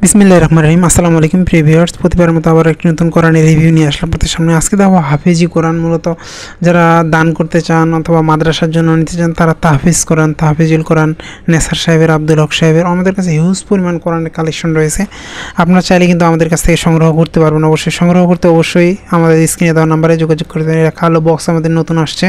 বিসমিল্লাহির রহমানির রহিম। আসসালামু আলাইকুম প্রিয় ভিউয়ার্স, প্রতিবারের মতো আবার একটি নতুন কোরআনের রিভিউ নিয়ে আসলাম আপনাদের সামনে। আজকে দেখাবো হাফেজি কোরআন। মূলত যারা দান করতে চান অথবা মাদ্রাসার জন্য নিতে চান তারা তাহফিজ কোরআন, তাহফিজুল কোরআন, নেসার সাহেবের, আব্দুল হক সাহেবের আমাদের কাছে হিউজ পরিমাণ কোরআনের কালেকশন রয়েছে। আপনারা চাইলে কিন্তু আমাদের কাছ থেকে সংগ্রহ করতে পারবেন। অবশ্যই সংগ্রহ করতে আমাদের স্ক্রিনে দেওয়া নাম্বারে যোগাযোগ করতে পারেন। এটা কালো বক্স আমাদের নতুন আসছে,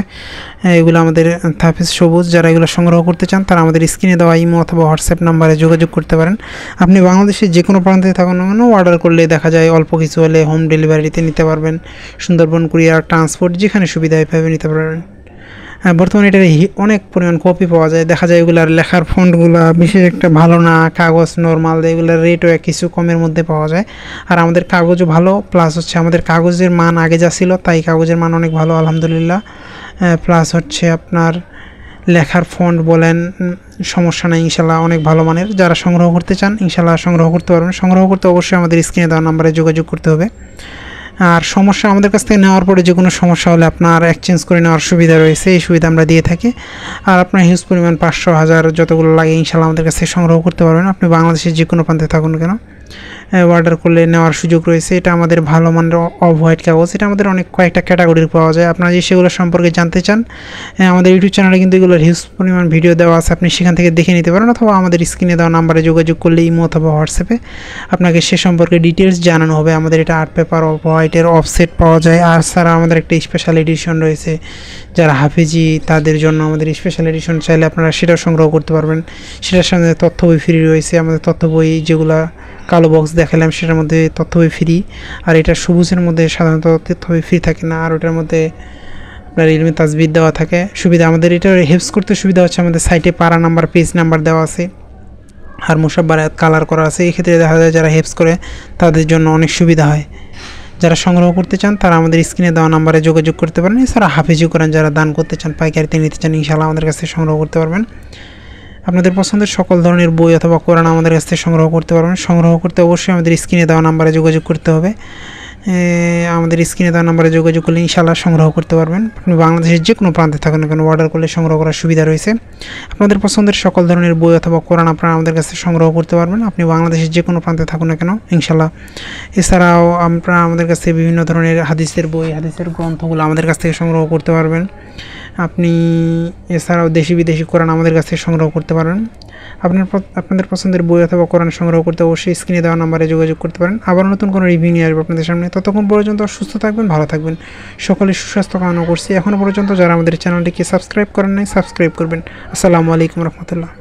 এগুলো আমাদের তাহফিজ সবুজ। যারা এগুলো সংগ্রহ করতে চান তারা আমাদের স্ক্রিনে দেওয়া ইমো অথবা হোয়াটসঅ্যাপ নাম্বারে যোগাযোগ করতে পারেন। আপনি বাংলাদেশের যে কোনো প্রান্তে থাকুন না কেন অর্ডার করলে দেখা যায় অল্প কিছু হলে হোম ডেলিভারিতে নিতে পারবেন। সুন্দরবন কুরিয়ার, ট্রান্সপোর্ট যেখানে সুবিধা পাবে নিতে পারবেন। বর্তমানে এটার অনেক পরিমাণ কপি পাওয়া যায়। দেখা যায় এগুলার লেখার ফন্টগুলো বিশেষ একটা ভালো না, কাগজ নর্মাল, এগুলোর রেটও কিছু কমের মধ্যে পাওয়া যায়। আর আমাদের কাগজও ভালো, প্লাস হচ্ছে আমাদের কাগজের মান আগে যা ছিল তাই কাগজের মান অনেক ভালো আলহামদুলিল্লাহ। প্লাস হচ্ছে আপনার লেখার ফন্ট বলেন সমস্যা নেই ইনশাল্লাহ, অনেক ভালো মানের। যারা সংগ্রহ করতে চান ইনশাল্লাহ সংগ্রহ করতে পারবেন। সংগ্রহ করতে অবশ্যই আমাদের স্ক্রিনে দেওয়া নাম্বারে যোগাযোগ করতে হবে। আর সমস্যা আমাদের কাছ থেকে নেওয়ার পরে যে কোনো সমস্যা হলে আপনার এক্সচেঞ্জ করে নেওয়ার সুবিধা রয়েছে, এই সুবিধা আমরা দিয়ে থাকি। আর আপনার হিউজ পরিমাণ 500, 1000 যতগুলো লাগে ইনশাল্লাহ আমাদের কাছ থেকে সংগ্রহ করতে পারবেন। আপনি বাংলাদেশের যে কোনো প্রান্তে থাকুন কেন অর্ডার করলে নেওয়ার সুযোগ রয়েছে। এটা আমাদের ভালো মানের অফ হোয়াইট কাগজ। এটা আমাদের অনেক কয়েকটা ক্যাটাগরির পাওয়া যায়। আপনারা যদি সেগুলো সম্পর্কে জানতে চান আমাদের ইউটিউব চ্যানেলে কিন্তু এগুলোর হিউজ পরিমাণ ভিডিও দেওয়া আছে, আপনি সেখান থেকে দেখে নিতে পারেন। অথবা আমাদের স্ক্রিনে দেওয়া নাম্বারে যোগাযোগ করলে ইমো অথবা হোয়াটসঅ্যাপে আপনাকে সে সম্পর্কে ডিটেলস জানানো হবে। আমাদের এটা আর্ট পেপার, অফ হোয়াইটের অফসেট পাওয়া যায়। আর ছাড়া আমাদের একটা স্পেশাল এডিশন রয়েছে যারা হাফেজি তাদের জন্য আমাদের স্পেশাল এডিশন চাইলে আপনারা সেটাও সংগ্রহ করতে পারবেন। সেটার সাথে তথ্য বই ফ্রি রয়েছে। আমাদের তথ্য বই যেগুলো কালো বক্স দেখালাম সেটার মধ্যে তথ্য বই ফ্রি, আর এটা সবুজের মধ্যে সাধারণত তথ্য বই ফ্রি থাকে না। আর ওটার মধ্যে আপনার ইলমি তাজবিদ দেওয়া থাকে। সুবিধা আমাদের এটা হেল্পস করতে সুবিধা হচ্ছে আমাদের সাইটে পারা নাম্বার, পেজ নাম্বার দেওয়া আছে, আর মুসাব্বার কালার করা আছে। এই ক্ষেত্রে দেখা যায় যারা হেল্পস করে তাদের জন্য অনেক সুবিধা হয়। যারা সংগ্রহ করতে চান তারা আমাদের স্ক্রিনে দেওয়া নাম্বারে যোগাযোগ করতে পারেন। এছাড়া হাফেজি কোরআন যারা দান করতে চান, পাইকারিতে নিতে চান ইনশাআল্লাহ আমাদের কাছে সংগ্রহ করতে পারবেন। আপনাদের পছন্দের সকল ধরনের বই অথবা কোরআন আমাদের কাছ থেকে সংগ্রহ করতে পারবেন। সংগ্রহ করতে অবশ্যই আমাদের স্ক্রিনে দেওয়া নাম্বারে যোগাযোগ করতে হবে। আমাদের স্ক্রিনে দেওয়া নাম্বারে যোগাযোগ করলে ইনশাআল্লাহ সংগ্রহ করতে পারবেন। আপনি বাংলাদেশের যে কোনো প্রান্তে থাকুন না কেন অর্ডার করলে সংগ্রহ করার সুবিধা রয়েছে। আপনাদের পছন্দের সকল ধরনের বই অথবা কোরআন আপনারা আমাদের কাছে সংগ্রহ করতে পারবেন। আপনি বাংলাদেশের যে কোনো প্রান্তে থাকুন না কেন ইনশাআল্লাহ। এছাড়াও আপনারা আমাদের কাছ থেকে বিভিন্ন ধরনের হাদিসের বই, হাদিসের গ্রন্থগুলো আমাদের কাছ থেকে সংগ্রহ করতে পারবেন। আপনি এছাড়াও দেশি বিদেশি কোরআন আমাদের কাছ থেকে সংগ্রহ করতে পারেন। আপনাদের পছন্দের বই অথবা কোরআন সংগ্রহ করতে অবশ্যই স্ক্রিনে দেওয়া নাম্বারে যোগাযোগ করতে পারেন। আবার নতুন কোনো রিভিউ নিয়ে আসবো আপনাদের সামনে। ততক্ষণ পর্যন্ত সুস্থ থাকবেন, ভালো থাকবেন। সকলের সুস্বাস্থ্য কামনা করছি। এখনও পর্যন্ত যারা আমাদের চ্যানেলটিকে সাবস্ক্রাইব করেন নাই সাবস্ক্রাইব করবেন। আসসালামু আলাইকুম রহমতুল্লাহ।